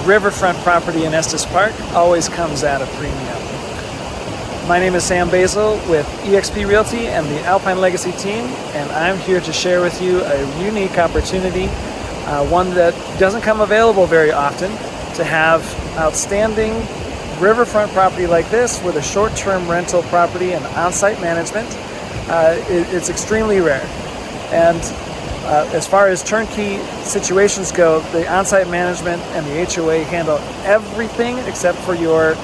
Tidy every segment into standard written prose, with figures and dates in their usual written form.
riverfront property in Estes Park always comes at a premium. My name is Sam Basil with eXp Realty and the AlpineLegacy team, and I'm here to share with you a unique opportunity, one that doesn't come available very often, to have outstanding riverfront property like this with a short-term rental property and on-site management. It's extremely rare. And as far as turnkey situations go, the on-site management and the HOA handle everything except for your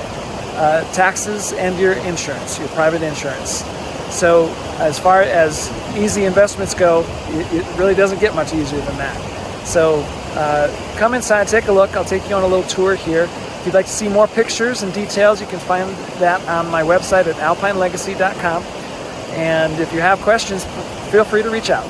taxes and your insurance, your private insurance. So as far as easy investments go, it really doesn't get much easier than that. So come inside, take a look. I'll take you on a little tour here. If you'd like to see more pictures and details, you can find that on my website at alpinelegacy.com. And if you have questions, feel free to reach out.